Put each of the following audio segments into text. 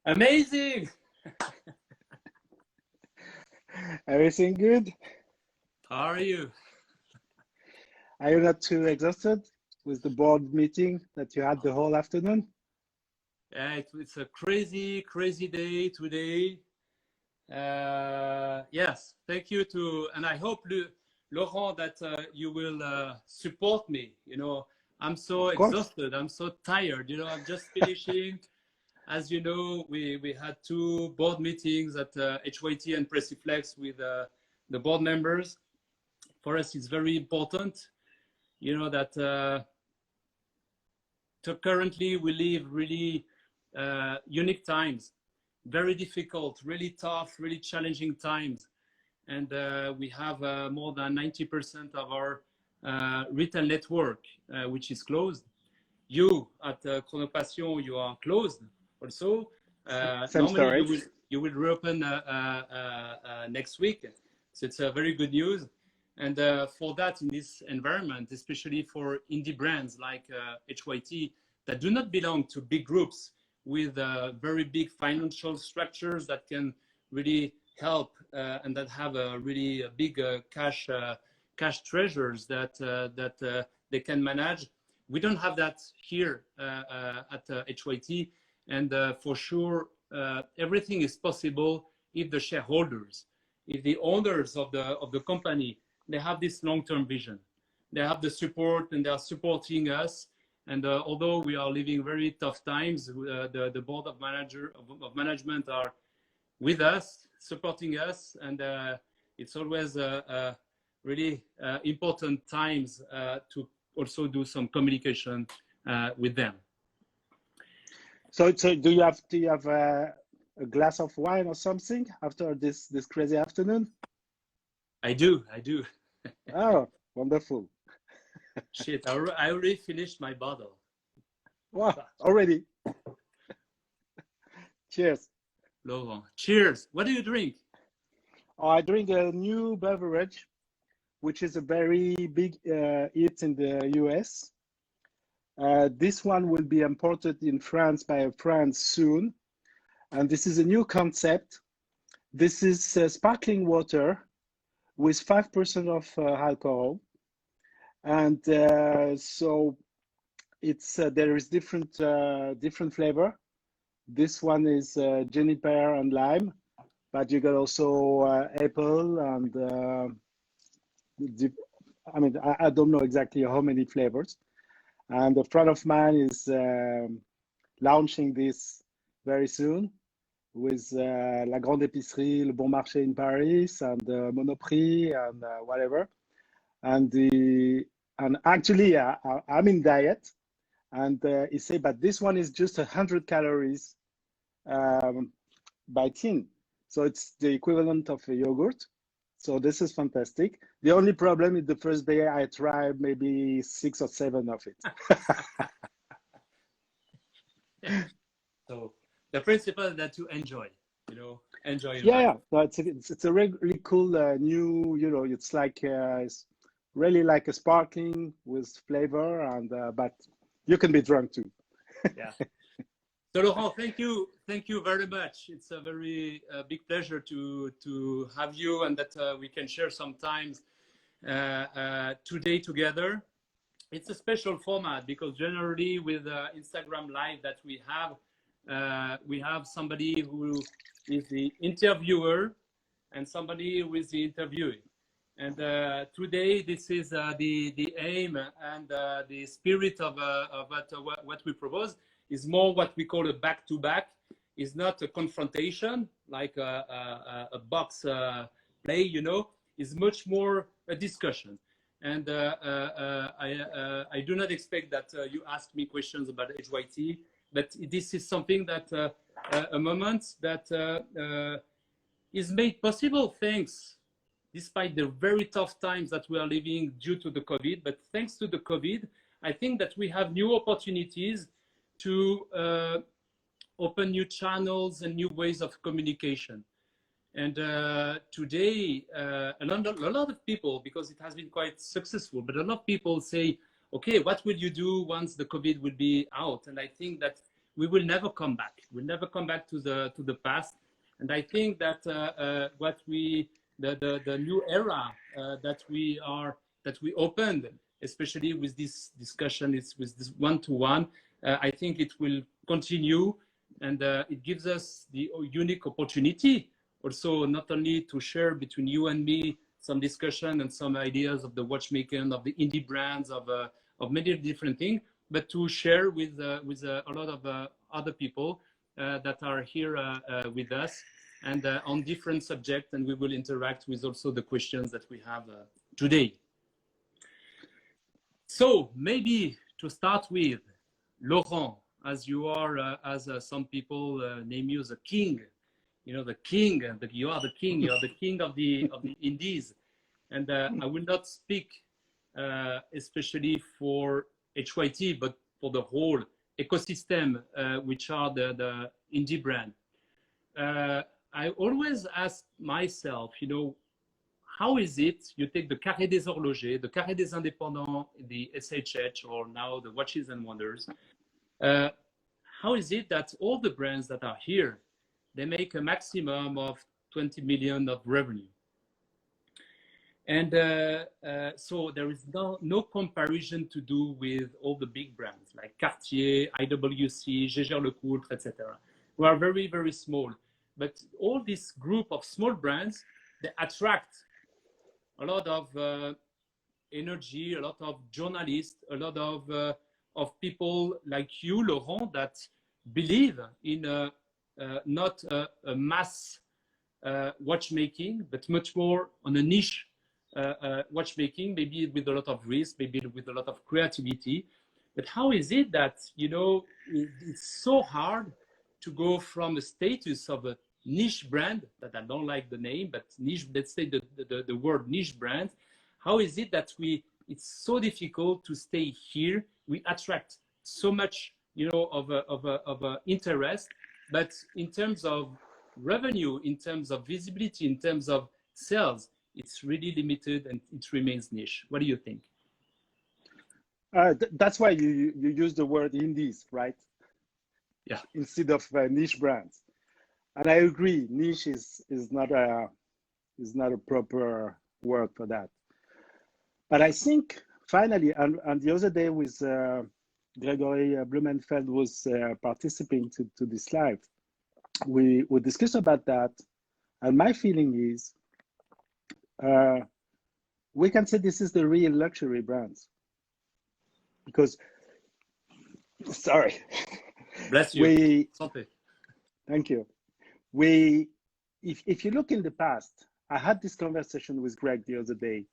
Amazing. Everything good? How are you? Are you not too exhausted with the board meeting that you had the whole afternoon? Yeah, it's a crazy day today. Yes, thank you and I hope, Laurent, that you will support me. I'm so Of course. exhausted. I'm so tired. I'm just finishing. As you know, we had two board meetings at HYT and Pressiflex with the board members. For us, it's very important, that currently we live really unique times, very difficult, really tough, really challenging times. And we have more than 90% of our retail network, which is closed. You at Chronopassion, you are closed also. Same Normally story. you will reopen next week. So it's very good news. And for that, in this environment, especially for indie brands like HYT that do not belong to big groups with very big financial structures that can really help and that have a really big cash treasures that they can manage. We don't have that here at HYT, and for sure everything is possible if the shareholders, if the owners of the company, they have this long-term vision. They have the support and they are supporting us. And although we are living very tough times, the board of management are with us, supporting us, and it's always really important times to also do some communication with them. So do you have a glass of wine or something after this crazy afternoon? I do. Oh, wonderful. Shit, I already finished my bottle. Wow, already. Cheers. Laurent, cheers. What do you drink? Oh, I drink a new beverage, which is a very big hit in the US. This one will be imported in France by a friend soon. And this is a new concept. This is sparkling water with 5% of alcohol. And so it's there is different flavor. This one is juniper and lime, but you got also apple and I mean, I don't know exactly how many flavors. And a friend of mine is launching this very soon with La Grande Épicerie, Le Bon Marché in Paris, and Monoprix, and whatever. And actually, I'm in diet, and he said, but this one is just 100 calories by tin, so it's the equivalent of a yogurt. So this is fantastic. The only problem is the first day I tried maybe 6 or 7 of it. Yeah. So the principle is that you enjoy, enjoy your Yeah, life. so it's a really cool new, it's like it's really like a sparkling with flavor, and but you can be drunk too. Yeah. So Laurent, thank you very much. It's a very big pleasure to have you, and that we can share some time today together. It's a special format because generally with Instagram Live that we have somebody who is the interviewer and somebody who is the interviewee. And today this is the aim and the spirit of what we propose is more what we call a back-to-back. Is not a confrontation like a box play, is much more a discussion. And I do not expect that you ask me questions about HYT, but this is something that a moment that is made possible thanks, despite the very tough times that we are living due to the COVID, but thanks to the COVID, I think that we have new opportunities to open new channels and new ways of communication. And today, a lot of people, because it has been quite successful, but a lot of people say, okay, what will you do once the COVID will be out? And I think that we will never come back. We'll never come back to the past. And I think that the new era that we opened, especially with this discussion, with this one-to-one, I think it will continue, and it gives us the unique opportunity also not only to share between you and me some discussion and some ideas of the watchmaking, of the indie brands, of many different things, but to share with a lot of other people that are here with us, and on different subjects, and we will interact with also the questions that we have today. So maybe to start with, Laurent, as you are, as some people name you the king, you know, the king, you are the king, you are the king of the indies. And I will not speak especially for HYT, but for the whole ecosystem, which are the indie brand. I always ask myself, you know, how is it you take the Carré des Horlogers, the Carré des Indépendants, the SHH, or now the Watches and Wonders? How is it that all the brands that are here, they make a maximum of 20 million of revenue? And so there is no comparison to do with all the big brands like Cartier, IWC, Jaeger-LeCoultre, etc. We are very, very small. But all this group of small brands, they attract a lot of energy, a lot of journalists, a lot of people like you, Laurent, that believe in not a mass watchmaking, but much more on a niche watchmaking, maybe with a lot of risk, maybe with a lot of creativity. But how is it that, you know, it's so hard to go from the status of a niche brand, that I don't like the name, but niche, let's say the word niche brand. How is it that it's so difficult to stay here? We attract so much, you know, of interest, but in terms of revenue, in terms of visibility, in terms of sales, it's really limited and it remains niche. What do you think? That's why you use the word indies, right? Yeah. Instead of niche brands. And I agree, niche is not a proper word for that. But I think finally, and the other day with Gregory Blumenfeld was participating to this live, we discussed about that, and my feeling is we can say this is the real luxury brands, because sorry, bless you. Thank you. If you look in the past, I had this conversation with Greg the other day.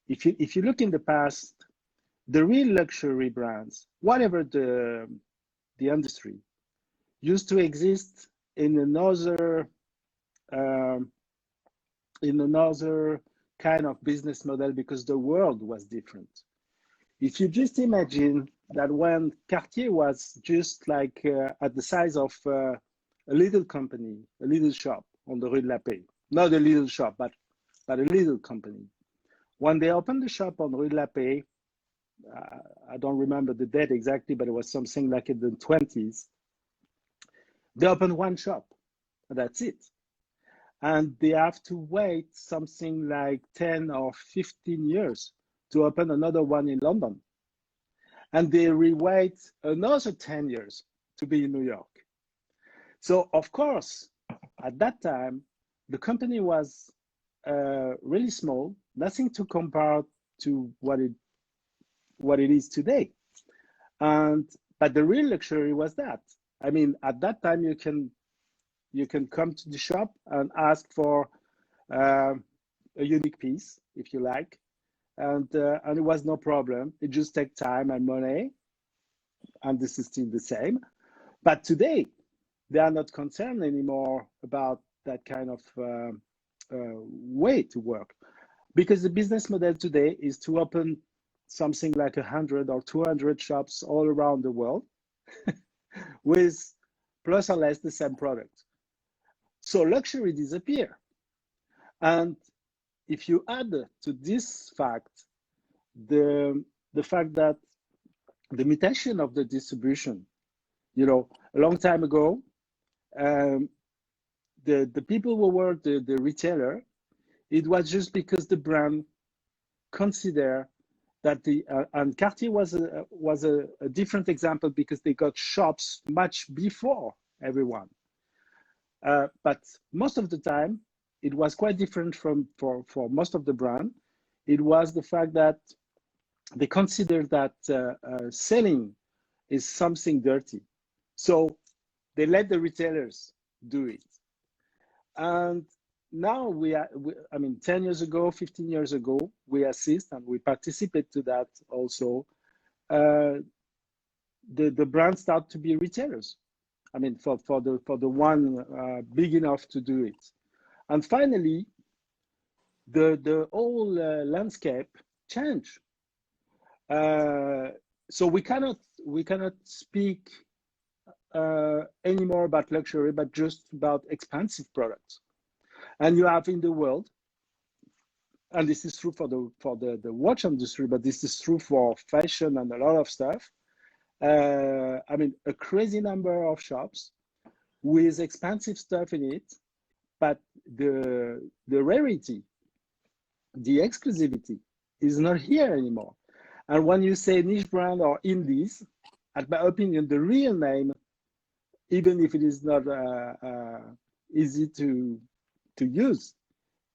If you look in the past, the real luxury brands, whatever the industry, used to exist in another kind of business model, because the world was different. If you just imagine that when Cartier was just like at the size of a little company, a little shop on the Rue de la Paix, not a little shop, but a little company. When they opened the shop on Rue de la Paix, I don't remember the date exactly, but it was something like in the 20s. They opened one shop, and that's it. And they have to wait something like 10 or 15 years to open another one in London. And they re-wait another 10 years to be in New York. So, of course, at that time, the company was really small, nothing to compare to what it is today. But the real luxury was that. I mean, at that time, you can come to the shop and ask for a unique piece, if you like, and it was no problem. It just takes time and money, and this is still the same. But today, they are not concerned anymore about that kind of way to work, because the business model today is to open something like 100 or 200 shops all around the world with plus or less the same product. So luxury disappear. And if you add to this fact the fact that the mutation of the distribution, you know, a long time ago, the people who were the retailer, it was just because the brand consider that and Cartier was a different example because they got shops much before everyone. But most of the time, it was quite different for most of the brand. It was the fact that they consider that selling is something dirty. So they let the retailers do it. And now I mean, 10 years ago, 15 years ago, we assist and we participate to that also. The brands start to be retailers. I mean, for the one big enough to do it. And finally, the whole landscape changed. So we cannot speak anymore about luxury, but just about expensive products. And you have in the world, and this is true for the watch industry, but this is true for fashion and a lot of stuff. I mean, a crazy number of shops with expensive stuff in it, but the rarity, the exclusivity is not here anymore. And when you say niche brand or indies, in my opinion, the real name, even if it is not easy to use,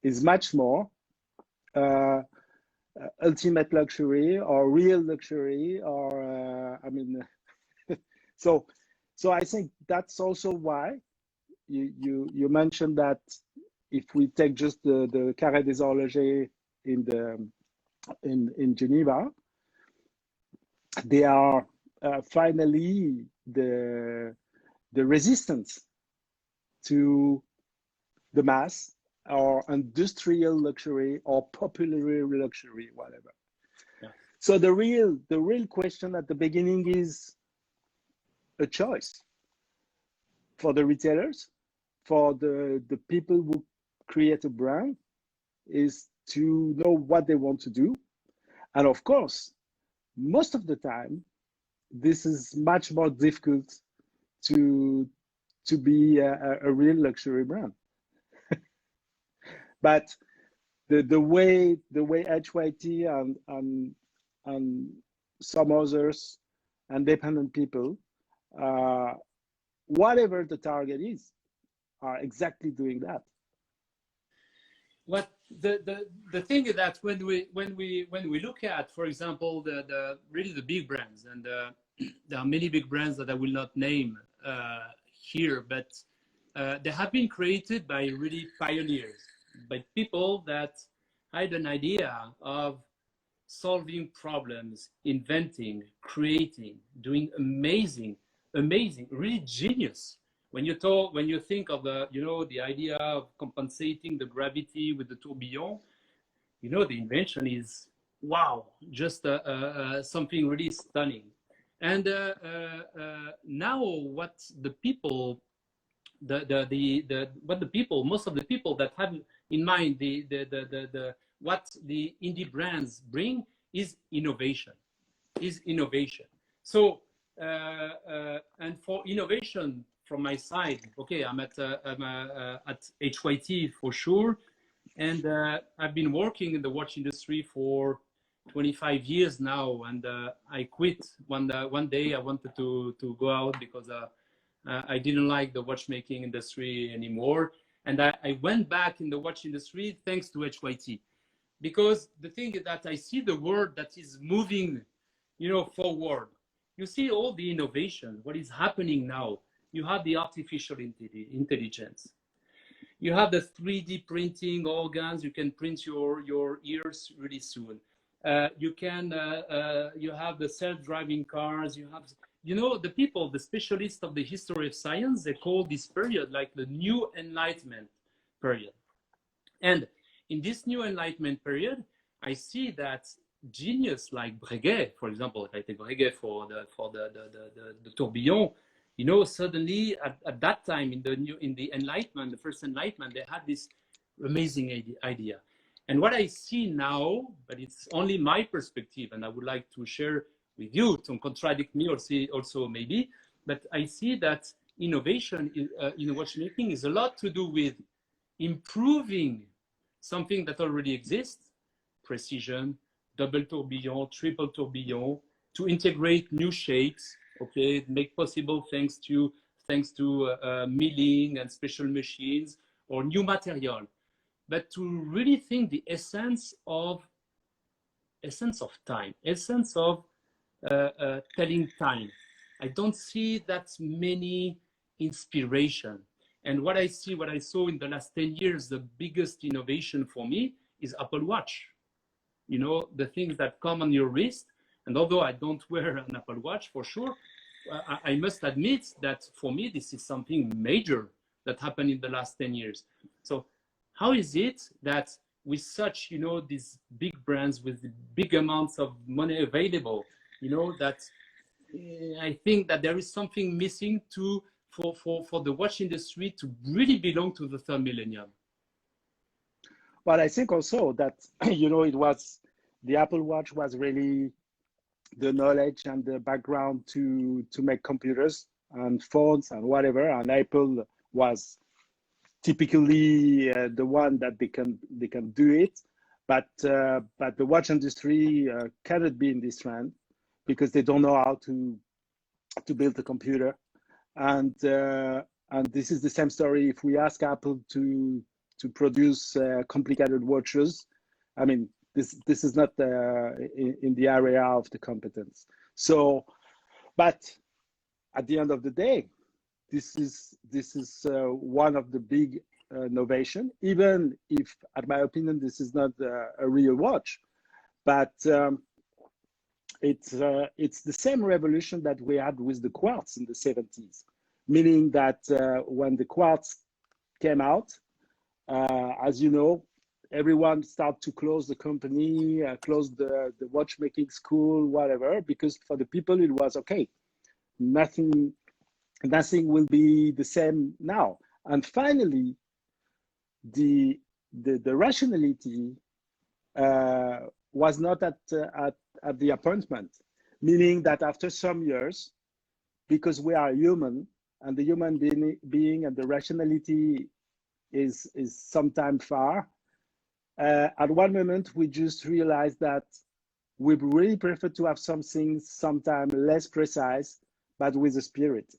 is much more ultimate luxury or real luxury, or I mean, so I think that's also why you mentioned that if we take just the Carré des Horlogers in Geneva, they are finally the resistance to the mass or industrial luxury or popular luxury, whatever. Yeah. So the real question at the beginning is a choice for the retailers, for the people who create a brand, is to know what they want to do. And of course, most of the time, this is much more difficult to be a real luxury brand. But the way HYT and some others, independent people, whatever the target is, are exactly doing that. What the thing is that when we look at, for example, the really the big brands, and there are many big brands that I will not name here, but they have been created by really pioneers, by people that had an idea of solving problems, inventing, creating, doing amazing, really genius. When you think of the idea of compensating the gravity with the tourbillon, the invention is wow, just something really stunning. And now what the people, most of the people that have in mind what the indie brands bring is innovation. So and for innovation, from my side, okay, I'm at HYT for sure, and I've been working in the watch industry for 25 years now, and I quit one day. I wanted to go out because I didn't like the watchmaking industry anymore, and I went back in the watch industry thanks to HYT, because the thing is that I see the world that is moving, forward. You see all the innovation, what is happening now. You have the artificial intelligence. You have the 3D printing organs. You can print your ears really soon. You have the self-driving cars. You have, the people, the specialists of the history of science, they call this period like the new Enlightenment period. And in this new Enlightenment period, I see that genius like Breguet, for example, if I take Breguet for the tourbillon, suddenly at that time in the Enlightenment, the first Enlightenment, they had this amazing idea. And what I see now, but it's only my perspective, and I would like to share with you to contradict me also maybe, But I see that innovation in watchmaking is a lot to do with improving something that already exists, precision, double tourbillon, triple tourbillon, to integrate new shapes, okay, make possible thanks to milling and special machines or new material. But to really think the essence of time, essence of telling time. I don't see that many inspiration. And what I saw in the last 10 years, the biggest innovation for me is Apple Watch. You know, the things that come on your wrist. And although I don't wear an Apple Watch for sure, I must admit that for me, this is something major that happened in the last 10 years. So how is it that with such, you know, these big brands with big amounts of money available, you know, that I think that there is something missing for the watch industry to really belong to the third millennium? But I think also that, you know, the Apple Watch was really the knowledge and the background to make computers and phones and whatever. And Apple was typically the one that they can do it. But the watch industry cannot be in this trend because they don't know how to build a computer. And this is the same story if we ask Apple to produce complicated watches. I mean, this is not in the area of the competence. So, but at the end of the day, this is one of the big innovation, even if, at my opinion, this is not a real watch, but it's the same revolution that we had with the quartz in the 70s, meaning that when the quartz came out, as you know, everyone started to close the company, close the watchmaking school, whatever, because for the people it was okay. Nothing will be the same now. And finally, the rationality was not at the appointment, meaning that after some years, because we are human, and the human being and the rationality is sometimes far. At one moment, we just realized that we really prefer to have something sometimes less precise, but with a spirit.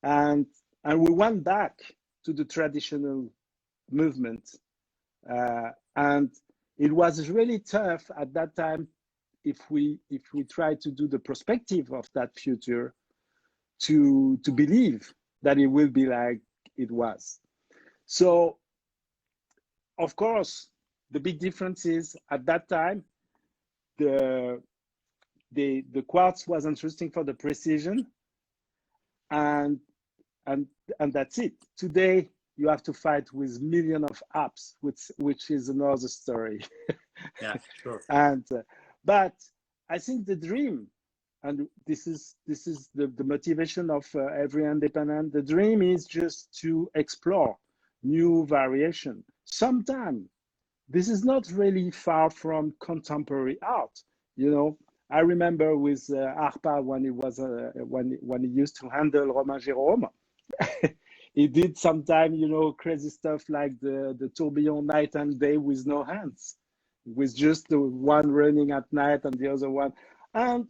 And we went back to the traditional movement. And it was really tough at that time if we try to do the perspective of that future to believe that it will be like it was. So, of course, the big difference is at that time, the quartz was interesting for the precision, and that's it. Today, you have to fight with millions of apps, which is another story. Yeah, sure. And but I think the dream, and this is the motivation of every independent. The dream is just to explore new variation. Sometimes this is not really far from contemporary art. You know, I remember with Arpa when he was when he used to handle Romain Jérôme. He did sometime, you know, crazy stuff like the tourbillon night and day with no hands, with just the one running at night and the other one. And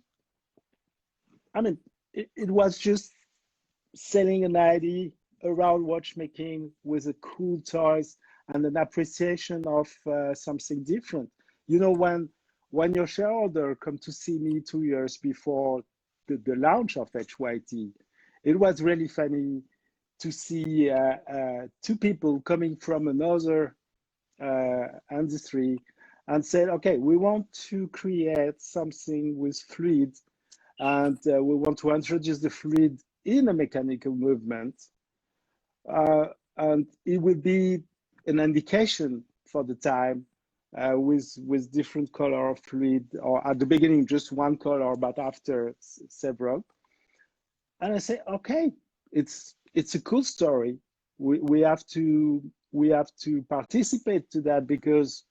I mean, it was just selling an idea around watchmaking with a cool toys and an appreciation of something different. You know, when your shareholder come to see me 2 years before the launch of HYT, it was really funny to see two people coming from another industry and said, okay, we want to create something with fluid, and we want to introduce the fluid in a mechanical movement, and it will be an indication for the time with different color of fluid, or at the beginning just one color, but after several. And I say, okay, it's a cool story. We have to participate to that because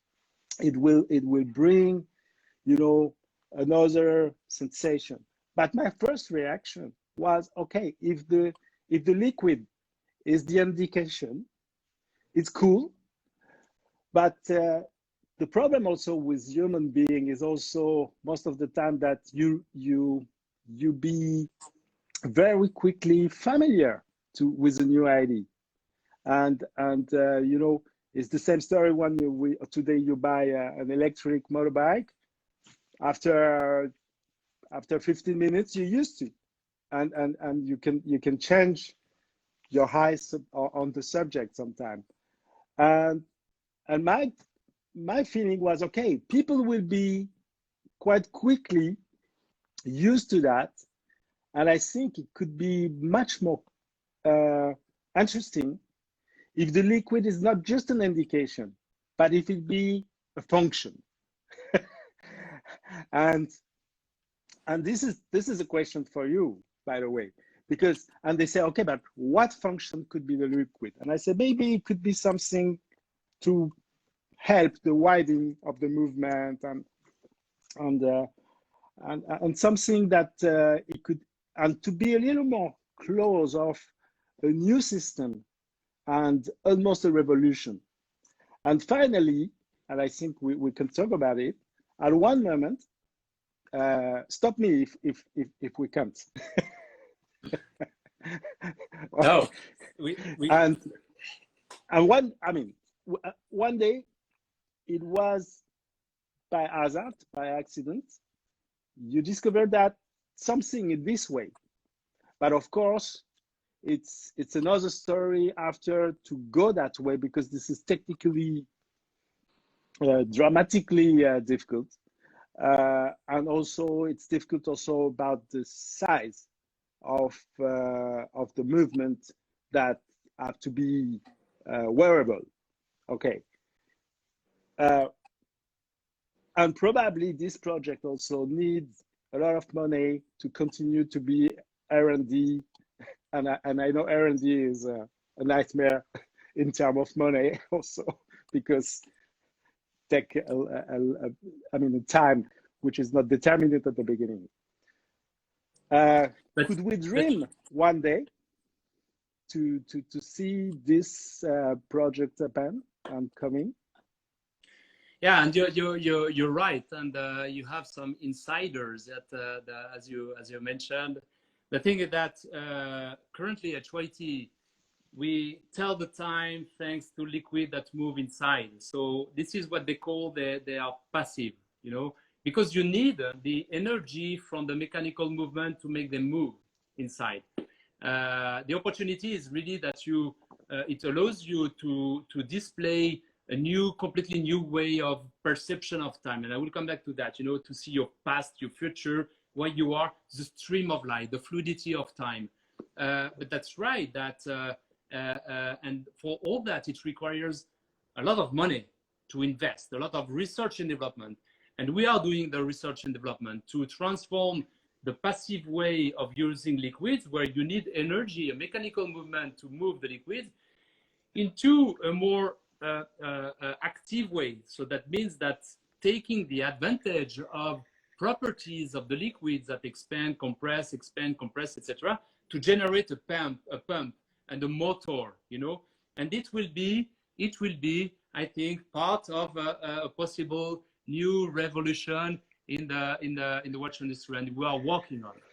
it will bring, you know, another sensation. But my first reaction was, okay, if the liquid is the indication, it's cool. But the problem also with human being is also most of the time that you be very quickly familiar with a new ID, and you know, it's the same story when today you buy an electric motorbike. After 15 minutes, you're used to, and you can change your eyes on the subject sometimes. And my feeling was, okay, people will be quite quickly used to that, and I think it could be much more interesting if the liquid is not just an indication, but if it be a function. and this is a question for you, by the way, because and they say, okay, but what function could be the liquid? And I said, maybe it could be something to help the widening of the movement, and something that it could, and to be a little more close of a new system and almost a revolution. And finally, and I think we can talk about it at one moment. Stop me if we can't. No, and one day, it was by hazard, by accident, you discover that something in this way. But of course, it's another story after to go that way, because this is technically dramatically difficult, and also it's difficult also about the size of the movement that have to be wearable. Okay. And probably this project also needs a lot of money to continue to be R&D, and I know R&D is a nightmare in terms of money also, because take a time which is not determined at the beginning. Could we dream one day to see this project happen and coming? Yeah, and you're right, and you have some insiders that as you mentioned. The thing is that currently at HYT, we tell the time thanks to liquid that move inside. So this is what they call they are passive, you know, because you need the energy from the mechanical movement to make them move inside. The opportunity is really that you it allows you to display a completely new way of perception of time. And I will come back to that, you know, to see your past, your future, where you are, the stream of light, the fluidity of time. But that's right, that, and for all that, it requires a lot of money to invest, a lot of research and development. And we are doing the research and development to transform the passive way of using liquids, where you need energy, a mechanical movement to move the liquids, into a more active way. So that means that taking the advantage of properties of the liquids that expand, compress, etc., to generate a pump and a motor, you know, and it will be, I think, part of a possible new revolution in the watch industry, and we are working on it.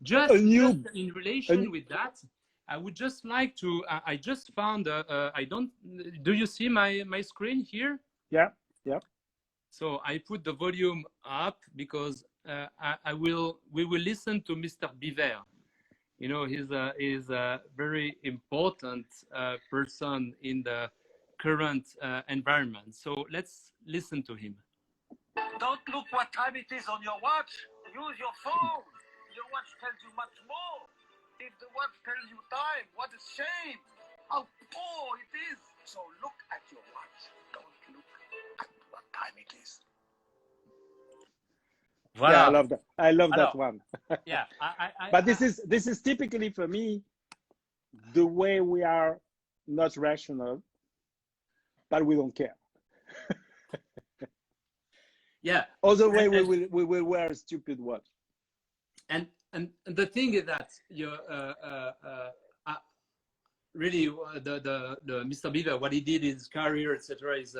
Just in relation with that, I would just like to, I just found, do you see my screen here? Yeah. So I put the volume up because we will listen to Mr. Biver. You know, he's a very important person in the current environment. So let's listen to him. Don't look what time it is on your watch. Use your phone. Your watch tells you much more. If the watch tells you time, what a shame. How poor it is. So look at your watch. Don't look at what time it is. Voilà. Yeah, I love that. I love that one. Yeah. But this is typically for me the way we are not rational, but we don't care. Yeah. Other way we will wear a stupid watch. And and the thing is that you really the Mr. Beaver, what he did in his career, etc., is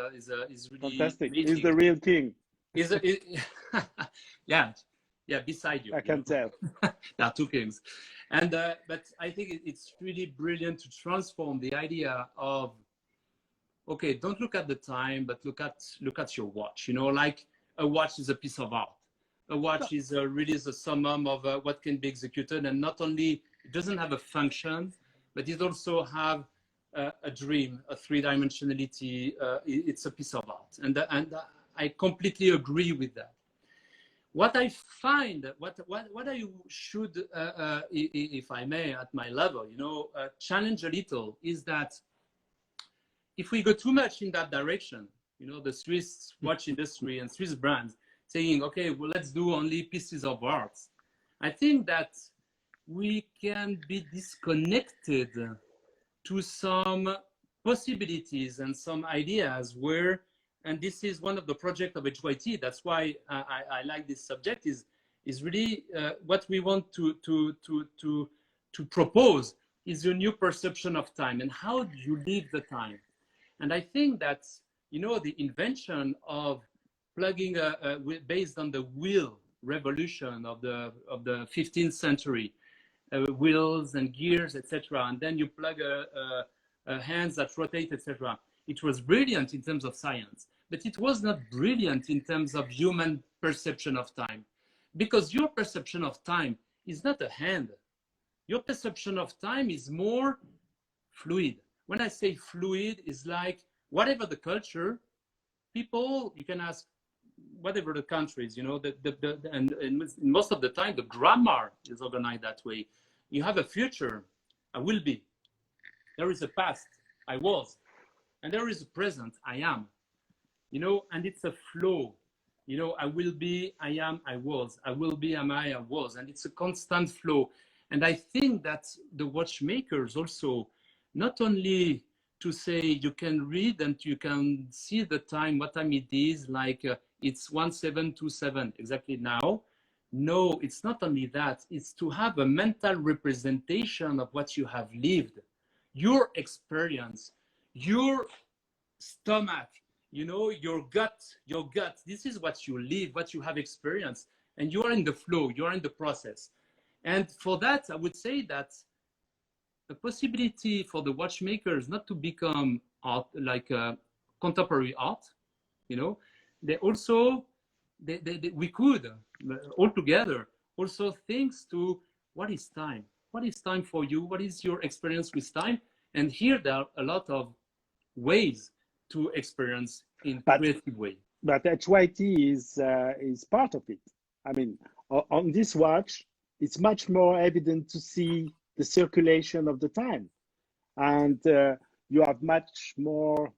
really fantastic. amazing. He's the real king. Yeah, beside you. I can tell. There are two kings, and but I think it's really brilliant to transform the idea of, okay, don't look at the time, but look at your watch. You know, like a watch is a piece of art. A watch is really the summum of what can be executed, and not only it doesn't have a function, but it also have a dream, a three-dimensionality. It's a piece of art, and I completely agree with that. What I find, what I should, if I may, at my level, you know, challenge a little, is that if we go too much in that direction, you know, the Swiss watch industry and Swiss brands saying, okay, well, let's do only pieces of art, I think that we can be disconnected to some possibilities and some ideas where, and this is one of the projects of HYT, that's why I like this subject, is really what we want to propose is a new perception of time and how do you live the time. And I think that, you know, the invention of plugging based on the wheel revolution of the 15th century, wheels and gears, etc., and then you plug hands that rotate, etc. It was brilliant in terms of science, but it was not brilliant in terms of human perception of time, because your perception of time is not a hand. Your perception of time is more fluid. When I say fluid, it's like whatever the culture, people, you can ask whatever the countries, you know, and most of the time, the grammar is organized that way. You have a future, I will be. There is a past, I was. And there is a present, I am. You know, and it's a flow. You know, I will be, I am, I was. I will be, am I was. And it's a constant flow. And I think that the watchmakers also, not only to say you can read and you can see the time, what time it is, like it's 1727 exactly now. No, it's not only that, it's to have a mental representation of what you have lived, your experience, your stomach, you know, your gut, this is what you live, what you have experienced, and you are in the flow, you are in the process. And for that, I would say that the possibility for the watchmakers not to become art, like contemporary art, you know, they also, we could all together also thinks to what is time? What is time for you? What is your experience with time? And here there are a lot of ways to experience in creative way. But HYT is part of it. I mean, on this watch, it's much more evident to see the circulation of the time, and you have much more,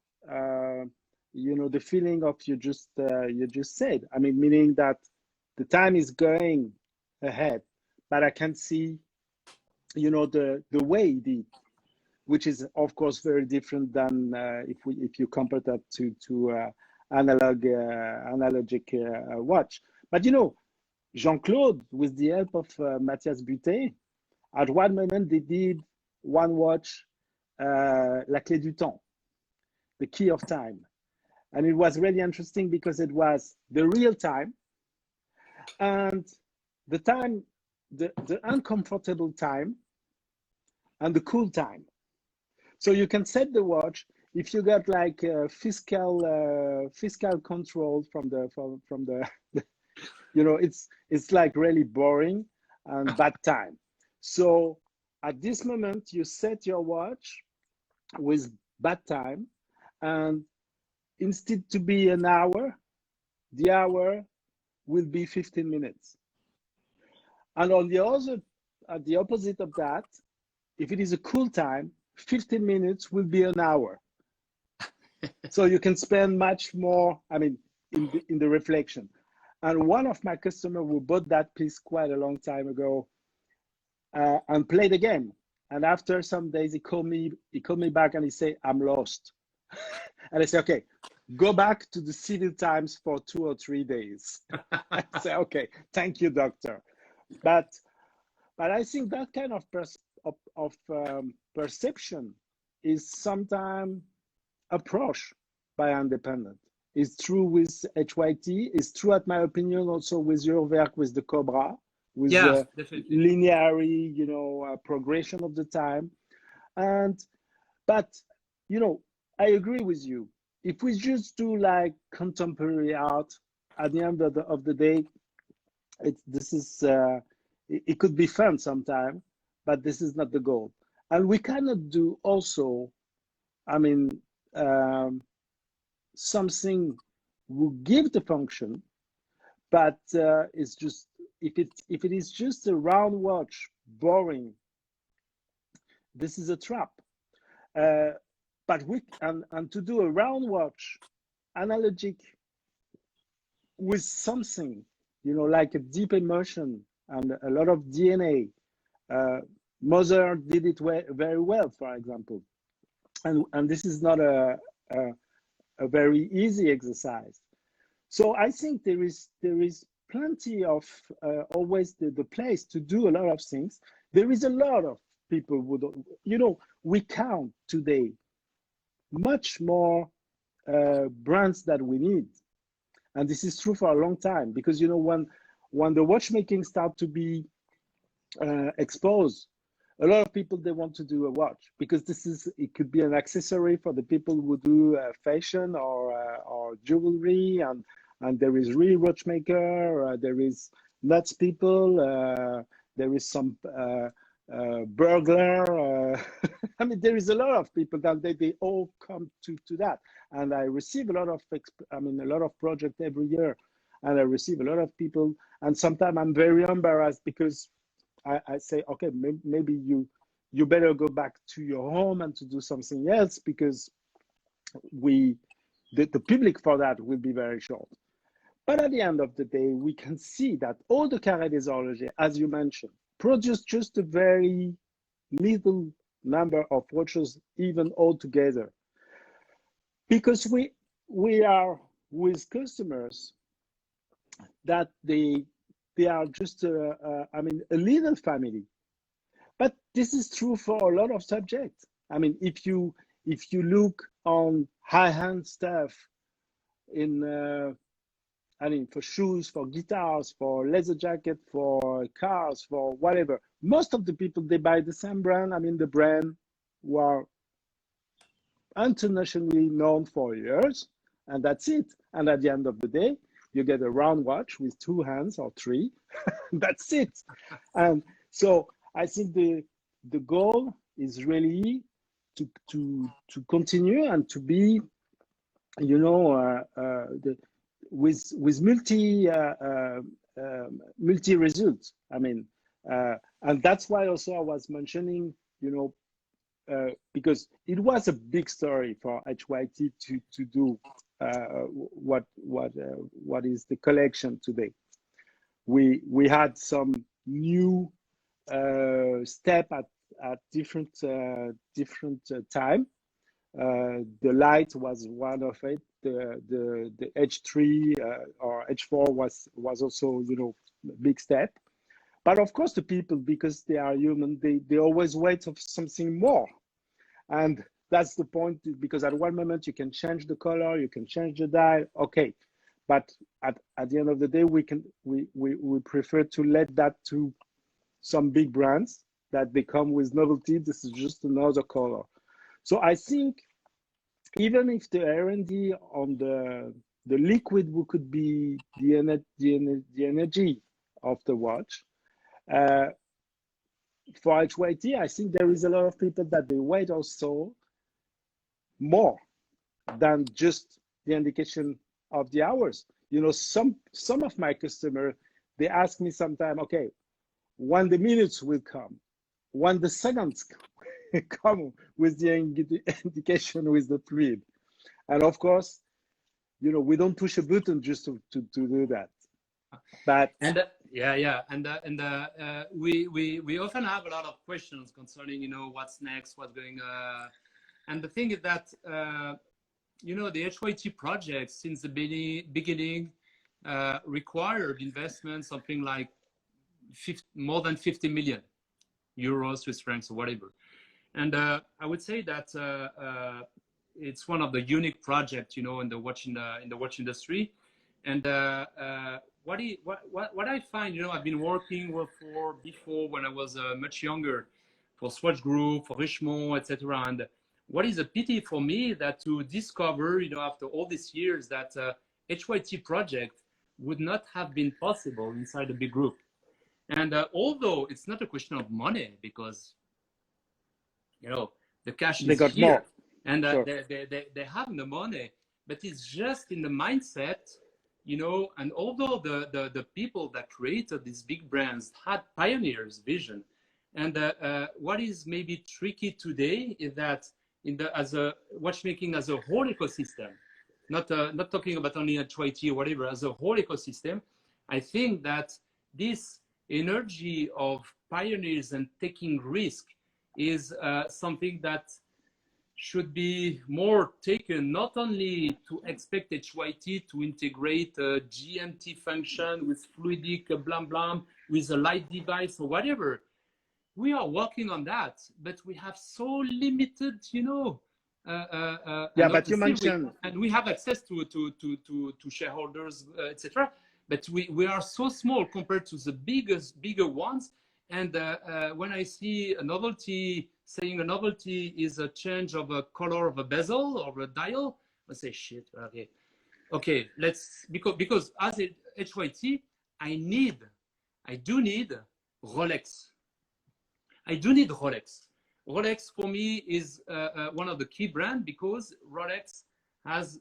you know, the feeling of you just said. I mean, meaning that the time is going ahead, but I can see, you know, the way it is, which is of course very different than if you compare that to analogic watch. But you know, Jean-Claude, with the help of Mathias Butet, at one moment they did one watch, La Clé du Temps, the key of time. And it was really interesting because it was the real time and the time, the uncomfortable time and the cool time. So you can set the watch if you got like fiscal control from the you know, it's like really boring and bad time. So at this moment you set your watch with bad time, and instead to be an hour, the hour will be 15 minutes. And on the other, at the opposite of that, if it is a cool time, 15 minutes will be an hour. So you can spend much more, I mean, in the reflection. And one of my customers who bought that piece quite a long time ago and played the game. And after some days, he called me back and he said, I'm lost. And I said, okay, go back to the civil times for 2 or 3 days. I said, okay, thank you, doctor. But But I think that kind of perception is sometimes approached by independent. It's true with HYT. It's true, at my opinion, also with your work with the Cobra, with Yeah, the definitely. linear, progression of the time. But I agree with you. If we just do like contemporary art, at the end of the day, it could be fun sometime, but this is not the goal. And we cannot do also, I mean, something will give the function, but it's just if it is just a round watch, boring, this is a trap. But and to do a round watch, analogic with something, like a deep emotion and a lot of DNA. Mozart did it very well, for example, and this is not a very easy exercise. So I think there is plenty of always the place to do a lot of things. There is a lot of people who we count today much more brands that we need, and this is true for a long time, because when the watchmaking start to be exposed, a lot of people, they want to do a watch because it could be an accessory for the people who do fashion or jewelry, and there is real watchmaker, there is nuts people, there is some burglar. I mean, there is a lot of people that they all come to that, and I receive a lot of projects every year, and I receive a lot of people, and sometimes I'm very embarrassed because I say, okay, maybe you better go back to your home and to do something else, because the public for that will be very short. But at the end of the day, we can see that all the Carré des Horlogers, as you mentioned, produce just a very little number of watches, even all together, because we are with customers that they are just a little family. But this is true for a lot of subjects. I mean, if you look on high-end stuff for shoes, for guitars, for leather jacket, for cars, for whatever, most of the people, they buy the same brand. I mean, the brand who are internationally known for years, and that's it. And at the end of the day, you get a round watch with 2 hands or 3. That's it. And so I think the goal is really to continue and to be, with multi results. I mean, and that's why also I was mentioning, because it was a big story for HYT to do what is the collection today. We had some new step at different time. The light was one of it. The H3 or H4 was also a big step. But of course, the people, because they are human, they always wait for something more. And that's the point, because at one moment you can change the color, you can change the dye, okay. But at the end of the day, we prefer to let that to some big brands that they come with novelty. This is just another color. So I think even if the R&D on the liquid could be the energy of the watch, for HYT, I think there is a lot of people that they wait also more than just the indication of the hours. Some of my customers, they ask me sometimes, okay, when the minutes will come, when the seconds come with the indication with the fluid. And of course, we don't push a button just to do that. But we often have a lot of questions concerning what's next, what's going and the thing is that the HYT project since the beginning required investment something like more than 50 million euros, Swiss francs, or whatever. And I would say that it's one of the unique projects, you know, in the watch industry. And what I find, you know, I've been working for before when I was much younger, for Swatch Group, for Richemont, etc. And what is a pity for me that to discover, you know, after all these years, that HYT project would not have been possible inside a big group. And although it's not a question of money, because, you know, the cash They is got here, more. and Sure. they have the money, but it's just in the mindset, you know. And although the people that created these big brands had pioneers' vision, and what is maybe tricky today is that as a watchmaking as a whole ecosystem, not talking about only HYT or whatever, as a whole ecosystem, I think that this energy of pioneers and taking risk is something that should be more taken, not only to expect HYT to integrate a GMT function with fluidic blam blam, with a light device or whatever. We are working on that, but we have so limited, you know. Yeah, but you mentioned, and we have access to shareholders, etc. But we are so small compared to the bigger ones. And when I see a novelty, saying a novelty is a change of a color of a bezel or a dial, I say, shit, okay, let's, because as a HYT, I do need Rolex. I do need Rolex. Rolex for me is one of the key brands, because Rolex has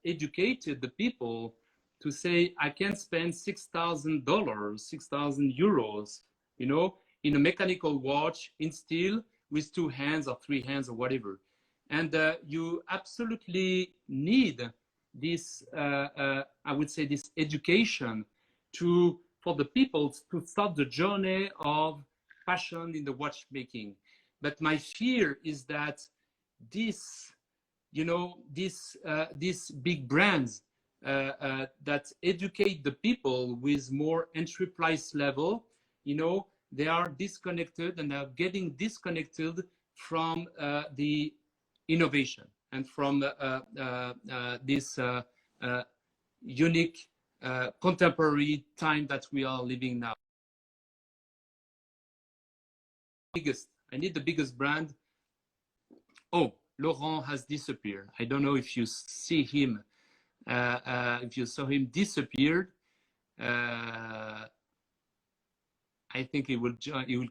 educated the people to say, I can spend $6,000, 6,000 euros, you know, in a mechanical watch in steel with 2 hands or 3 hands or whatever. And you absolutely need this, I would say, this education for the people to start the journey of passion in the watchmaking. But my fear is that this, you know, these big brands that educate the people with more entry price level, you know, they are disconnected, and are getting disconnected from the innovation and from this unique contemporary time that we are living now. I need the biggest brand. Oh, Laurent has disappeared. I don't know if you see him, if you saw him disappeared. I think he will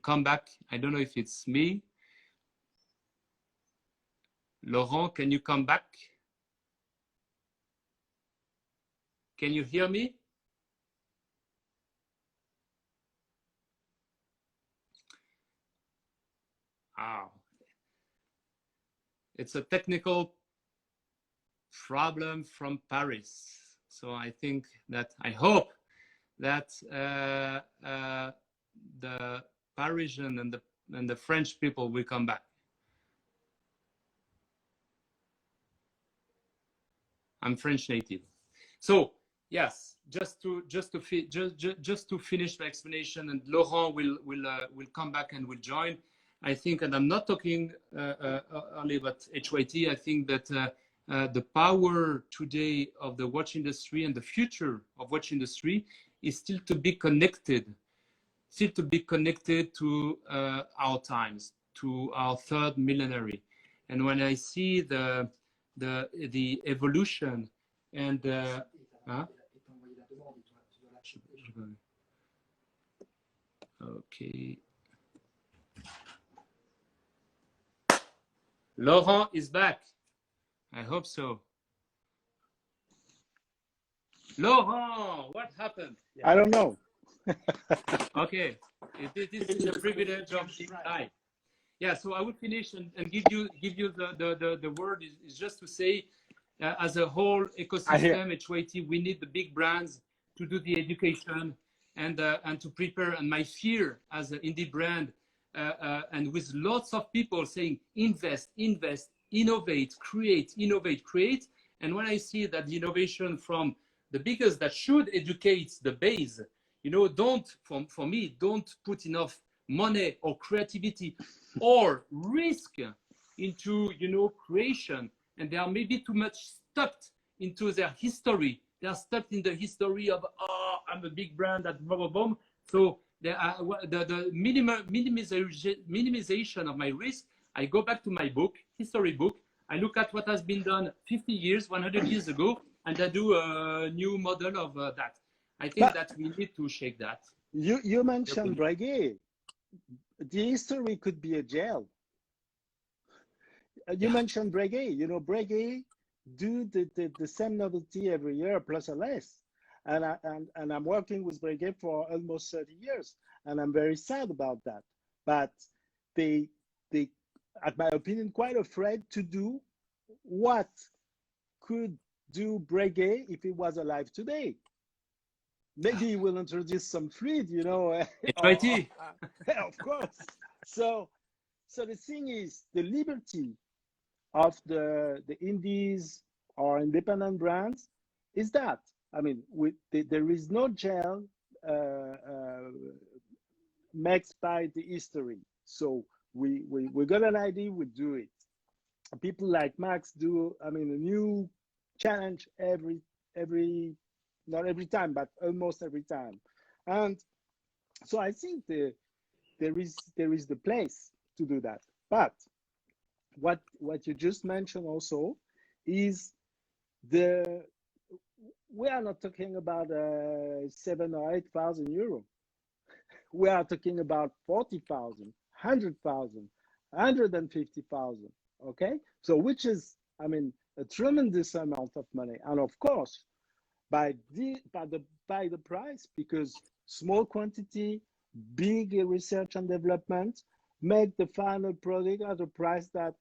come back. I don't know if it's me. Laurent, can you come back? Can you hear me? Oh. It's a technical problem from Paris. So I think that, I hope that the Parisian and the French people will come back. I'm French native. So yes, just to finish my explanation, and Laurent will come back and will join. I think, and I'm not talking only about HYT, I think that the power today of the watch industry and the future of watch industry is still to be connected to our times, to our third millenary. And when I see the evolution and okay. Laurent is back. I hope so. Laurent, what happened? I don't know. Okay, this is the privilege of being live. Yeah, so I will finish and give you the word is just to say, as a whole ecosystem, HYT, we need the big brands to do the education and to prepare. And my fear as an indie brand, and with lots of people saying invest, innovate, create. And when I see that the innovation from the biggest that should educate the base, you know, for me, don't put enough money or creativity or risk into, you know, creation, and they are maybe too much stuck into their history. They are stuck in the history of, oh, I'm a big brand that blah blah blah. So the minimization of my risk. I go back to my book, history book. I look at what has been done 50 years, 100 years ago, and I do a new model of that. I think that we need to shake that. You mentioned Breguet. The history could be a jail. You mentioned Breguet. You know, Breguet do the same novelty every year, plus or less. And I'm working with Breguet for almost 30 years, and I'm very sad about that. But they, in my opinion, quite afraid to do what could do Breguet if he was alive today. Maybe he will introduce some fluid, you know. HYT. Of course. So the thing is, the liberty of the indies or independent brands is that, I mean, there is no gel mixed by the history. So we got an idea, we do it. People like Max do, I mean, a new challenge every not every time, but almost every time. And so I think there is the place to do that. But what you just mentioned also is we are not talking about 7,000 or 8,000 euro. We are talking about 40,000, 100,000, 150,000. Okay, so which is, I mean, a tremendous amount of money. And of course, by the price, because small quantity, big research and development make the final product at a price that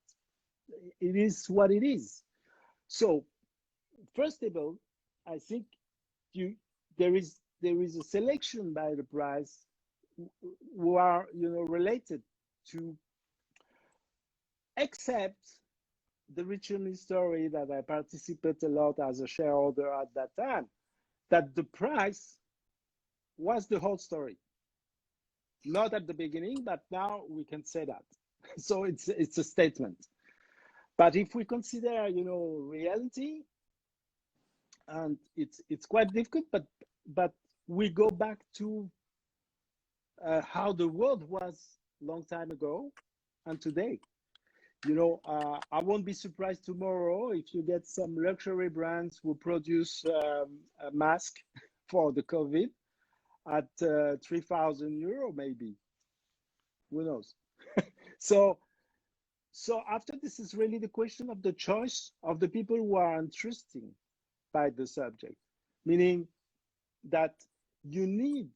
it is what it is. So first of all, I think there is a selection by the price who are, you know, related to accept the original story that I participate a lot as a shareholder at that time, that the price was the whole story. Not at the beginning, but now we can say that. So it's a statement. But if we consider, you know, reality, and it's quite difficult, but we go back to how the world was long time ago and today. You know, I won't be surprised tomorrow if you get some luxury brands who produce a mask for the COVID at 3,000 euro, maybe. Who knows? So after this is really the question of the choice of the people who are interested by the subject, meaning that you need,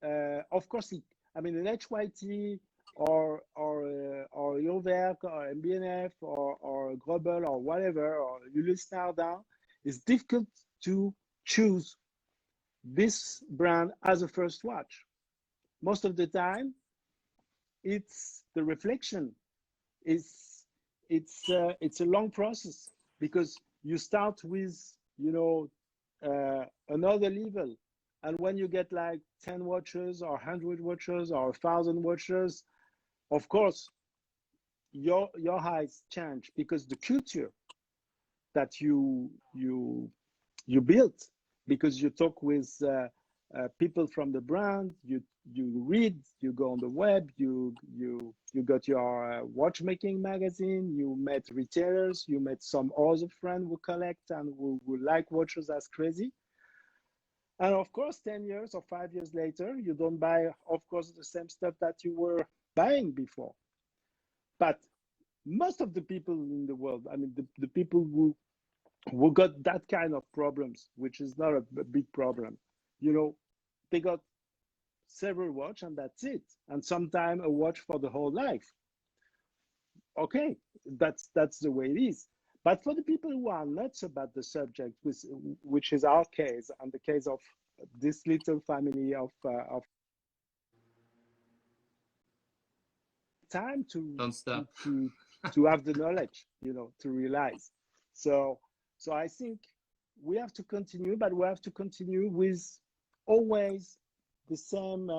of course, I mean, an HYT or Yoverk or MBNF or Grobel or whatever, or Ulysse Nardin, it's difficult to choose this brand as a first watch. Most of the time, it's the reflection. It's a long process, because you start with, you know, another level, and when you get like 10 watches or 100 watches or 1,000 watches, of course, your eyes change, because the culture that you built, because you talk with people from the brand, you read, you go on the web, you got your watchmaking magazine, you met retailers, you met some other friends who collect and who like watches as crazy. And of course, 10 years or 5 years later, you don't buy, of course, the same stuff that you were buying before. But most of the people in the world, I mean, the people who got that kind of problems, which is not a big problem, you know, they got several watch and that's it. And sometimes a watch for the whole life. Okay, that's the way it is. But for the people who are nuts about the subject, which is our case and the case of this little family of time to have the knowledge, you know, to realize. So I think we have to continue, but we have to continue with always the same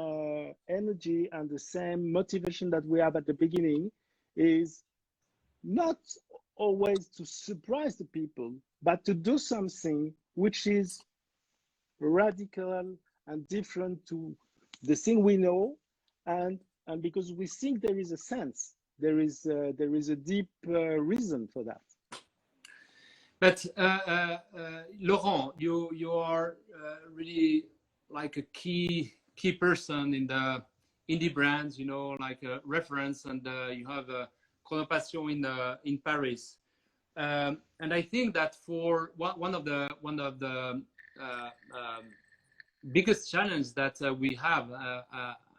energy and the same motivation that we have at the beginning is not always to surprise the people, but to do something which is radical and different to the thing we know, and because we think there is a sense, there is a deep reason for that. But Laurent, you are really like a key person in the indie brands, you know, like a reference, and you have a Chronopassion in Paris. And I think that for one of the biggest challenge that we have,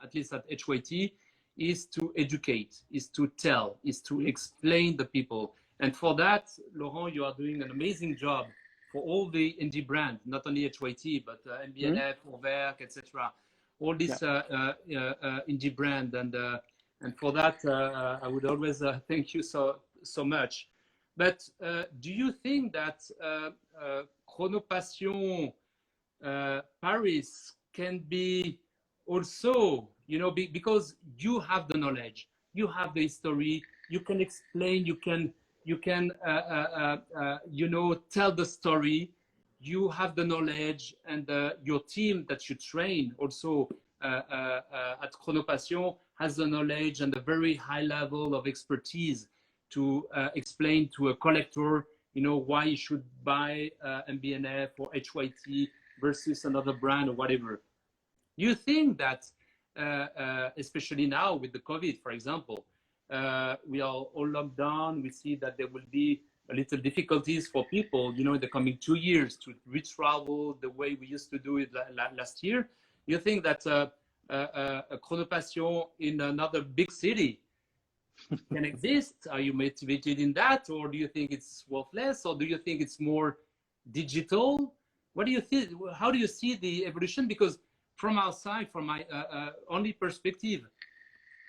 at least at HYT, is to educate, is to tell, is to explain the people. And for that, Laurent, you are doing an amazing job for all the indie brands, not only HYT, but MBNF, Overk, etc. All these indie brand, and for that, I would always thank you so much. But do you think that Chronopassion Paris can be also, you know, because you have the knowledge, you have the history, you can explain, you can you know, tell the story, you have the knowledge, and your team that you train also at Chronopassion has the knowledge and a very high level of expertise to explain to a collector, you know, why you should buy MBNF or HYT versus another brand or whatever. You think that, especially now with the COVID, for example, we are all locked down. We see that there will be a little difficulties for people, you know, in the coming 2 years to re-travel the way we used to do it last year. You think that a Chronopassion in another big city can exist? Are you motivated in that, or do you think it's worthless, or do you think it's more digital? What do you think? How do you see the evolution? Because from outside, from my only perspective,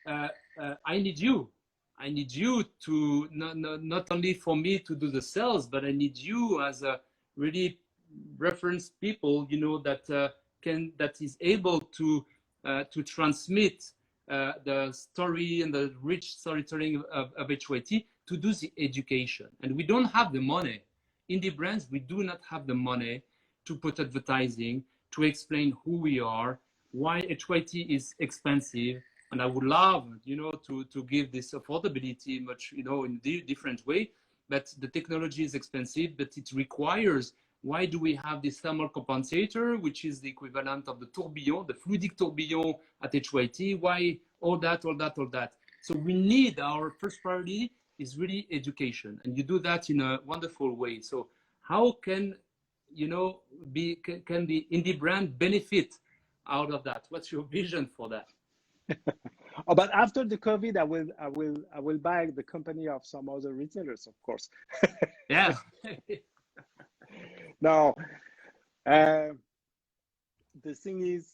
I need you. I need you to not only for me to do the sales, but I need you as a really reference people, you know, that is able to transmit the story and the rich storytelling of HYT, to do the education. And we don't have the money. Indie brands, we do not have the money to put advertising, to explain who we are, why HYT is expensive. And I would love, you know, to give this affordability much, you know, in a different way. But the technology is expensive, but it requires, why do we have this thermal compensator, which is the equivalent of the tourbillon, the fluidic tourbillon at HYT? Why all that? So we need, our first priority is really education. And you do that in a wonderful way. So how can, you know, can the indie brand benefit out of that? What's your vision for that? Oh, but after the COVID, I will buy the company of some other retailers, of course. Yeah. Now, the thing is,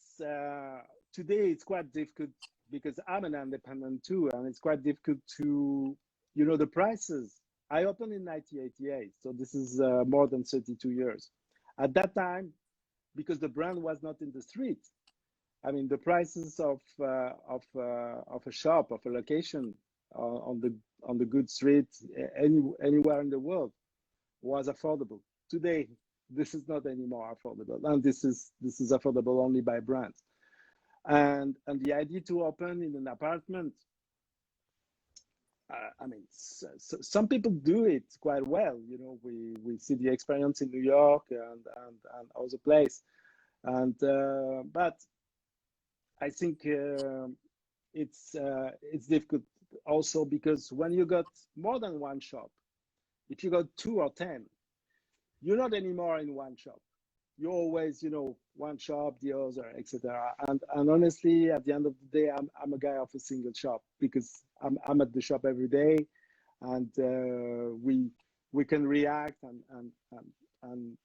today it's quite difficult because I'm an independent too, and it's quite difficult to, you know, the prices. I opened in 1988, so this is more than 32 years. At that time, because the brand was not in the street, I mean, the prices of a shop, of a location on the good street anywhere in the world was affordable. Today, this is not anymore affordable, and this is affordable only by brands. And the idea to open in an apartment, I mean, some people do it quite well. You know, we see the experience in New York and other place, and but I think it's difficult also because when you got more than one shop, if you got 2 or 10, you're not anymore in one shop. You're always, you know, one shop, the other, etc. And honestly, at the end of the day, I'm a guy of a single shop because I'm at the shop every day, and we can react and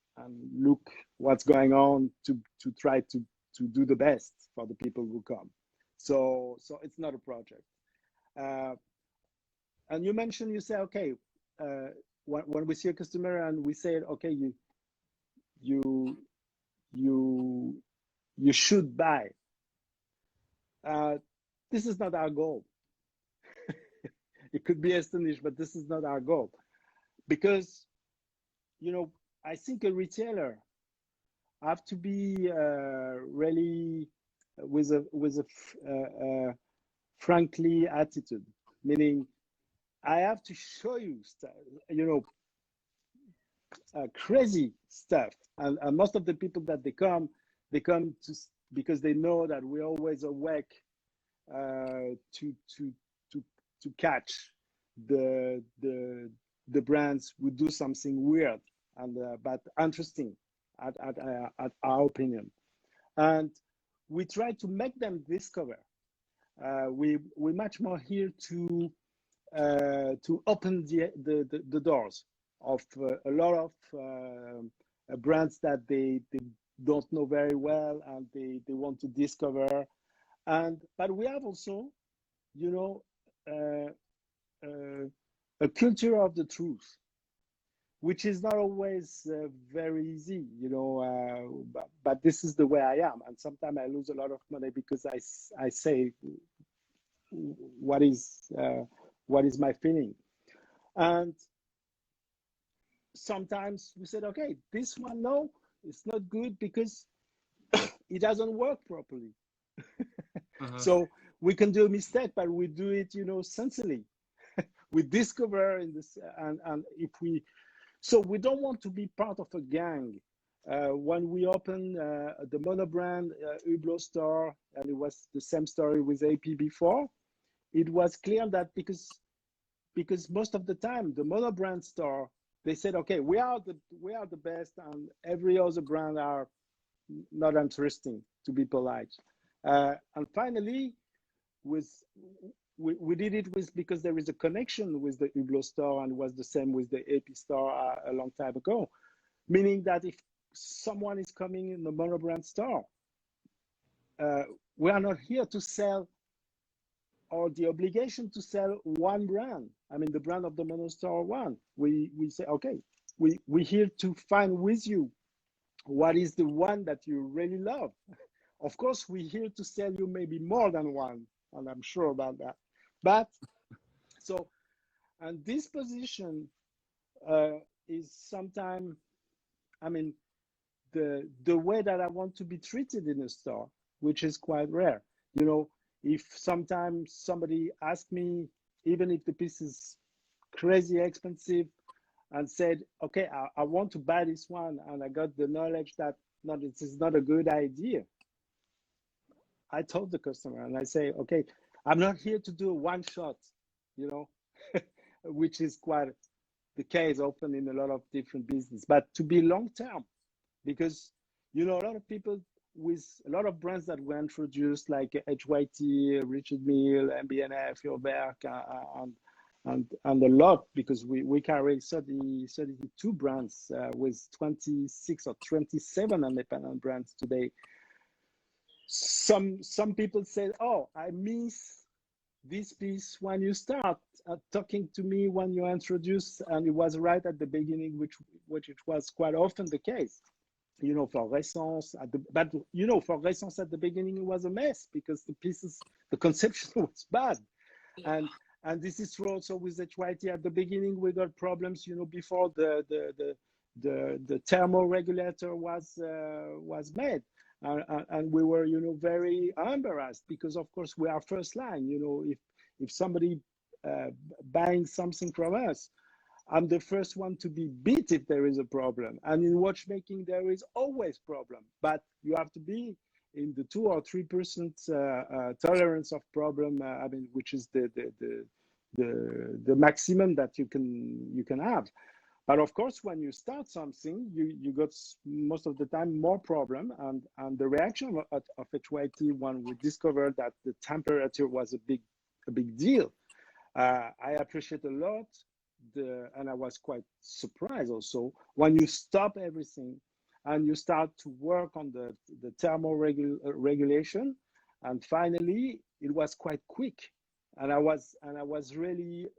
look what's going on to try to do the best for the people who come. So it's not a project. And you mentioned, you say, okay, when we see a customer and we say, okay, you should buy This is not our goal. It could be astonished, but this is not our goal. Because, I think a retailer have to be really with a frankly attitude, meaning I have to show you stuff, crazy stuff, and most of the people that they come to because they know that we're always awake to catch the brands who do something weird and but interesting at our opinion, and we try to make them discover. We're much more here to open the doors of a lot of brands that they don't know very well and they want to discover. But we have also, a culture of the truth, which is not always very easy, but this is the way I am. And sometimes I lose a lot of money because I say what is my feeling. And sometimes we said, okay, this one, no, it's not good because it doesn't work properly. So we can do a mistake, but we do it, sincerely. We discover in this, and if so we don't want to be part of a gang. When we opened the monobrand Hublot store, and it was the same story with AP before, it was clear that because most of the time the monobrand store, they said, okay, we are the best, and every other brand are not interesting, to be polite. And finally, we did it because there is a connection with the Hublot store, and it was the same with the AP store a long time ago. Meaning that if someone is coming in the monobrand store, we are not here to sell, or the obligation to sell one brand. I mean, the brand of the mono store one. We say, okay, we're here to find with you what is the one that you really love. Of course, we're here to sell you maybe more than one, and I'm sure about that. But so, and this position is sometimes, I mean, the way that I want to be treated in a store, which is quite rare. If sometimes somebody asks me, even if the piece is crazy expensive, and said, okay, I want to buy this one, and I got the knowledge that no, this is not a good idea, I told the customer, and I say, okay, I'm not here to do a one shot, which is quite the case often in a lot of different business, but to be long term, because a lot of people with a lot of brands that were introduced, like HYT, Richard Mille, MBNF, Urberk, and a lot, because we carry 32 brands with 26 or 27 independent brands today. Some people say, oh, I miss this piece when you start talking to me, when you introduce, and it was right at the beginning, which it was quite often the case. For Renaissance, for Renaissance at the beginning, it was a mess because the conception was bad. Yeah. And this is true also with HYT. At the beginning, we got problems, before the thermoregulator was made. And we were, very embarrassed because, of course, we are first line. If somebody buying something from us, I'm the first one to be beat if there is a problem. And in watchmaking, there is always problem, but you have to be in the 2 or 3% tolerance of problem. Which is the maximum that you can have. But of course, when you start something, you got most of the time more problem. And the reaction of HYT when we discovered that the temperature was a big deal, I appreciate a lot. And I was quite surprised also when you stop everything and you start to work on the thermoregulation, and finally it was quite quick. And I was really,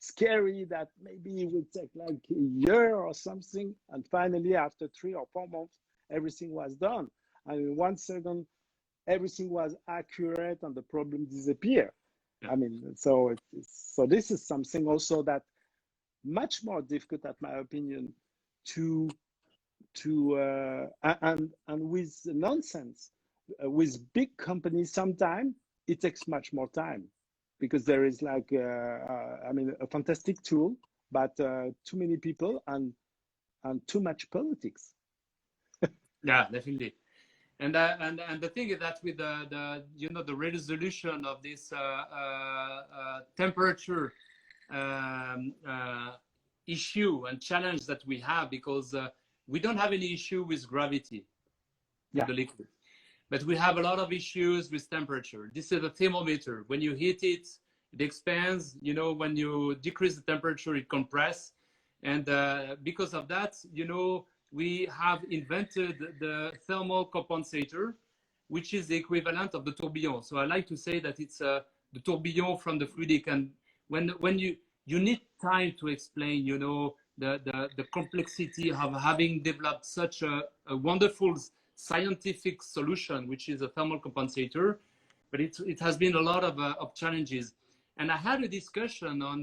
scary that maybe it would take like a year or something. And finally, after 3 or 4 months, everything was done. And in 1 second, everything was accurate and the problem disappeared. Yeah. I mean, so so this is something also that much more difficult, at my opinion, to and with nonsense, with big companies, sometimes it takes much more time because there is like I mean, a fantastic tool, but too many people and too much politics. Yeah, definitely. And the thing is that with the you know the resolution of this temperature issue and challenge that we have, because we don't have any issue with gravity in the liquid, but we have a lot of issues with temperature. This is a thermometer. When you heat it, it expands. You know, when you decrease the temperature, it compresses. And because of that, you know, we have invented the thermal compensator, which is the equivalent of the tourbillon. So I like to say that it's the tourbillon from the fluidic. And when you need time to explain, you know, the complexity of having developed such a wonderful scientific solution, which is a thermal compensator, but it has been a lot of challenges. And I had a discussion on,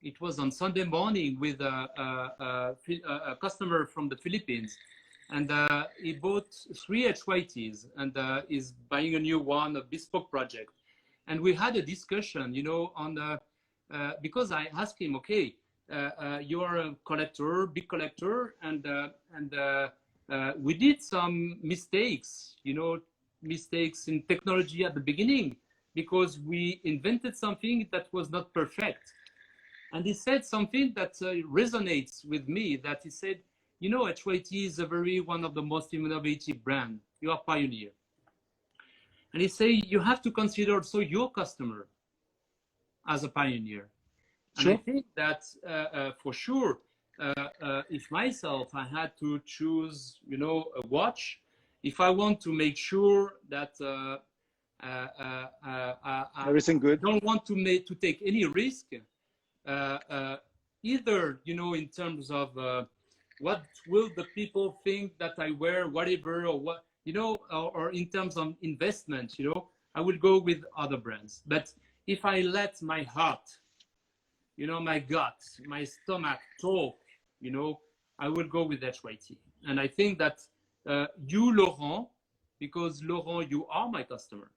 it was on Sunday morning with a customer from the Philippines, and he bought 3 HYTs and is buying a new one, a bespoke project. And we had a discussion, you know, on because I asked him, okay, you are a collector, big collector, and we did some mistakes, you know, mistakes in technology at the beginning because we invented something that was not perfect. And he said something that resonates with me, that he said, you know, HYT is one of the most innovative brand. You are pioneer. And he said, you have to consider also your customer as a pioneer. Sure. And I think that for sure, if myself, I had to choose, you know, a watch, if I want to make sure that everything good, I don't want to take any risk, either, you know, in terms of what will the people think that I wear, whatever, or what, you know, or in terms of investment, you know, I will go with other brands. But if I let my heart, you know, my gut, my stomach talk, you know, I will go with HYT. And I think that you, Laurent, because Laurent, you are my customer.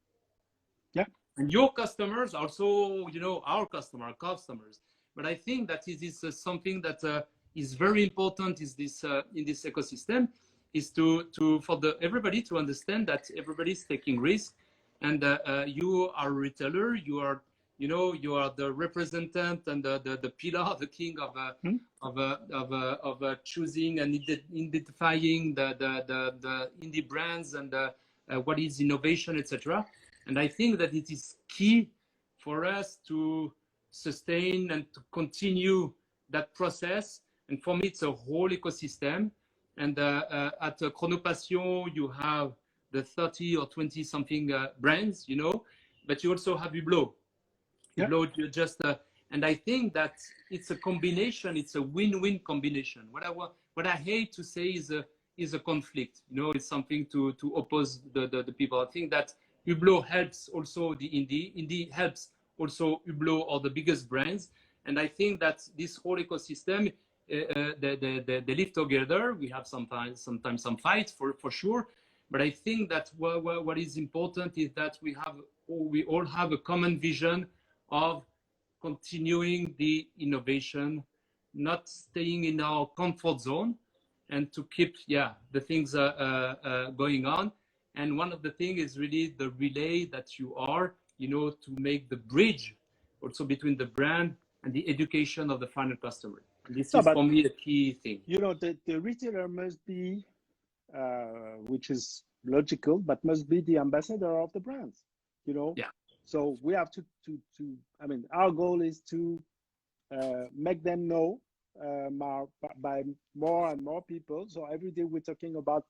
Yeah. And your customers also, you know, our customers. But I think that it is something that is very important is this in this ecosystem, is for everybody to understand that everybody is taking risk, and you are a retailer, you are, you know, you are the representative and the pillar, the king of choosing and identifying the indie brands and what is innovation, etc. And I think that it is key for us to sustain and to continue that process. And for me, it's a whole ecosystem. And at Chronopassion, you have the 30 or 20 something brands, you know, but you also have Hublot. Yeah. Hublot just, and I think that it's a combination. It's a win-win combination. What I hate to say is a conflict. You know, it's something to oppose the people. I think that Hublot helps also the indie helps also Hublot or the biggest brands. And I think that this whole ecosystem, they live together. We have sometimes some fights for sure. But I think that what is important is that we all have a common vision of continuing the innovation, not staying in our comfort zone, and to keep the things going on. And one of the things is really the relay that you are, you know, to make the bridge also between the brand and the education of the final customer. And this is for me a key thing. You know, the retailer must be, which is logical, but must be the ambassador of the brands, you know? Yeah. So we have to I mean, our goal is to make them know by more and more people. So every day we're talking about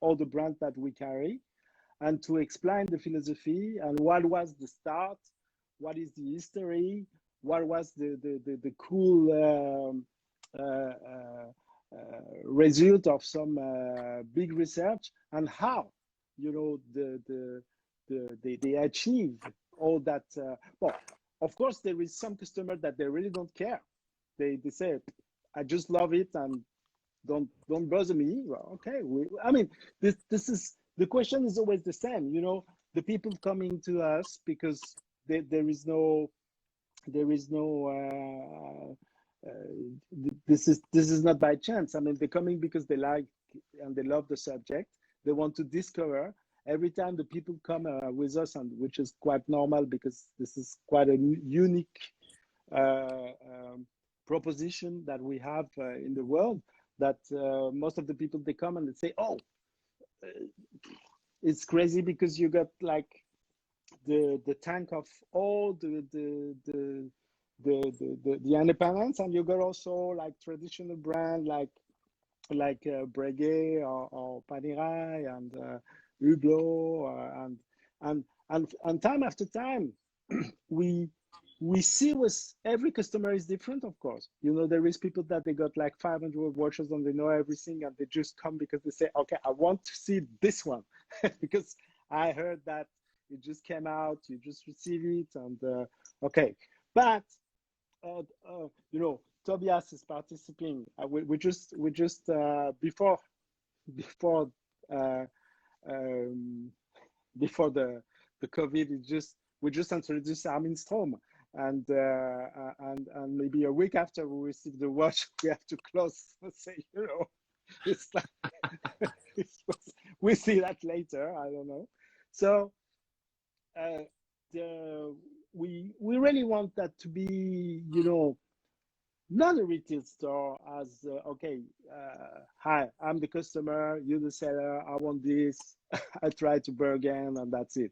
all the brands that we carry, and to explain the philosophy and what was the start, what is the history, what was the cool result of some big research, and how you know, they achieve all that. Well, of course, there is some customer that they really don't care. They say, I just love it and don't bother me. Well, okay, I mean, this is the question is always the same. You know, the people coming to us because there is no this is not by chance. I mean, they're coming because they like and they love the subject. They want to discover. Every time the people come with us, and which is quite normal because this is quite a unique proposition that we have in the world. That most of the people they come and they say, "Oh, it's crazy because you got like the tank of all the independents, and you got also like traditional brand like Breguet or Panerai and Hublot and time after time we see with every customer is different, of course. You know, there is people that they got like 500 watches and they know everything and they just come because they say, okay, I want to see this one because I heard that it just came out, you just receive it, and okay. But you know, Tobias is participating. We just before uh, before the COVID, we just introduced Armin Strom, and maybe a week after we receive the watch, we have to close. Say, you know, it's like we see that later. I don't know. So we really want that to be, you know, not a retail store as okay, hi, I'm the customer, you're the seller, I want this, I try to bargain, and that's it.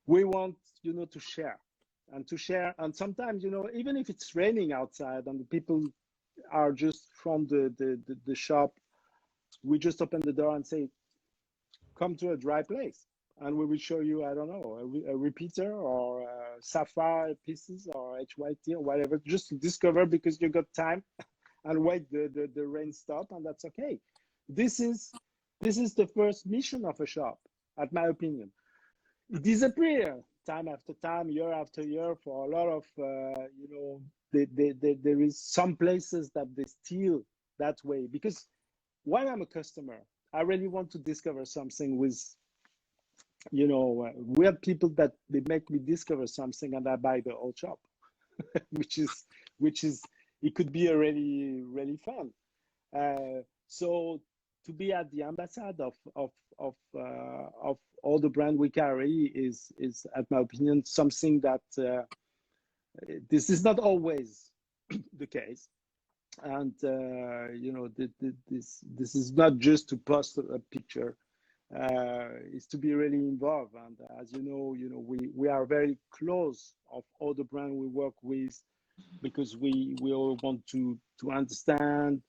We want, you know, to share, and sometimes, you know, even if it's raining outside and the people are just from the shop, we just open the door and say, come to a dry place and we will show you, I don't know, a repeater or sapphire pieces or HYT or whatever, just to discover because you got time and wait the rain stop, and that's okay. This is the first mission of a shop, at my opinion. It disappears time after time, year after year, for a lot of, you know, there is some places that they steal that way, because when I'm a customer, I really want to discover something with, you know, weird people that they make me discover something and I buy the whole shop, which is it could be a really fun. So to be at the ambassade of all the brand we carry is, at my opinion, something that this is not always the case. And you know, this is not just to post a picture. Is to be really involved, and as you know, we are very close of all the brand we work with, because we all want to understand.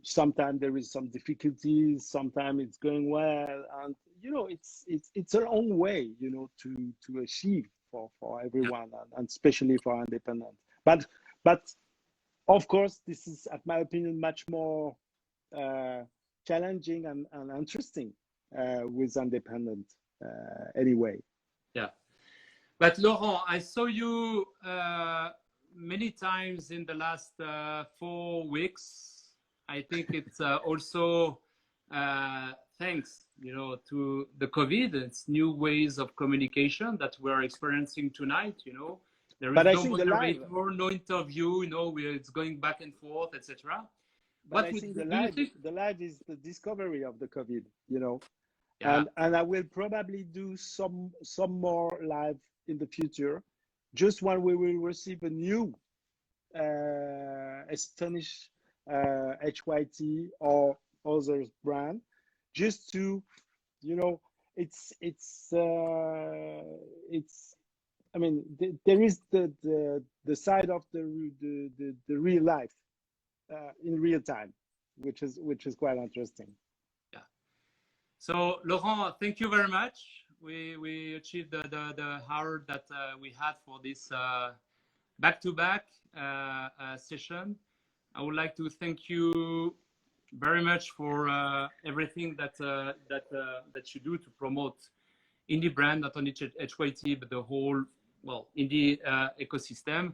Sometimes there is some difficulties, sometimes it's going well, and you know, it's a long way, you know, to achieve for everyone, and especially for independent. But of course, this is, at my opinion, much more challenging and interesting with independent anyway. Yeah. But Laurent, I saw you many times in the last 4 weeks. I think it's also thanks, you know, to the COVID. It's new ways of communication that we're experiencing tonight. You know, there is no moderator, no interview. You know, it's going back and forth, etc. But I think the live is the discovery of the COVID. You know. Yeah. And I will probably do some more live in the future, just when we will receive a new Spanish HYT or other brand, just to, you know, it's I mean, there is the side of the real life in real time, which is quite interesting. So Laurent, thank you very much. We achieved the hour that we had for this back-to-back session. I would like to thank you very much for everything that you do to promote indie brand, not only HYT, but the whole, well, indie ecosystem.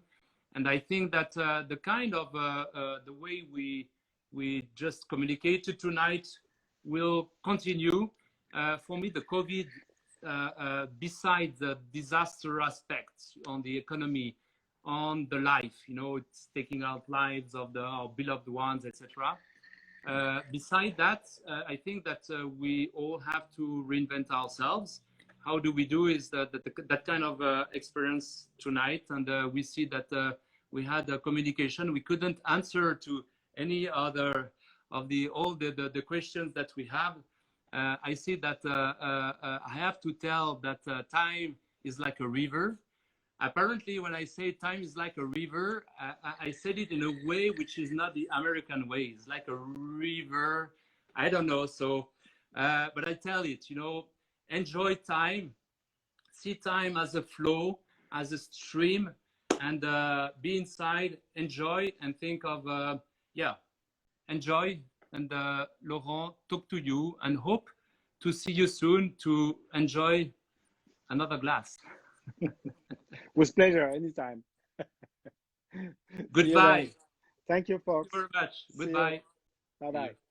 And I think that the kind of the way we just communicated tonight will continue. For me, the COVID, besides the disaster aspects on the economy, on the life, you know, it's taking out lives of our beloved ones, etc. Beside that, I think that we all have to reinvent ourselves. How do we do is that kind of experience tonight, and we see that we had a communication. We couldn't answer to any other of all the questions that we have. I see that I have to tell that time is like a river. Apparently, when I say time is like a river, I said it in a way which is not the American way. It's like a river. I don't know. So, but I tell it, you know, enjoy time, see time as a flow, as a stream, and be inside, enjoy, and think of, yeah, enjoy. And Laurent, talk to you and hope to see you soon to enjoy another glass. With pleasure, anytime. Goodbye. Thank you, folks. Thank you very much. Goodbye. Bye-bye.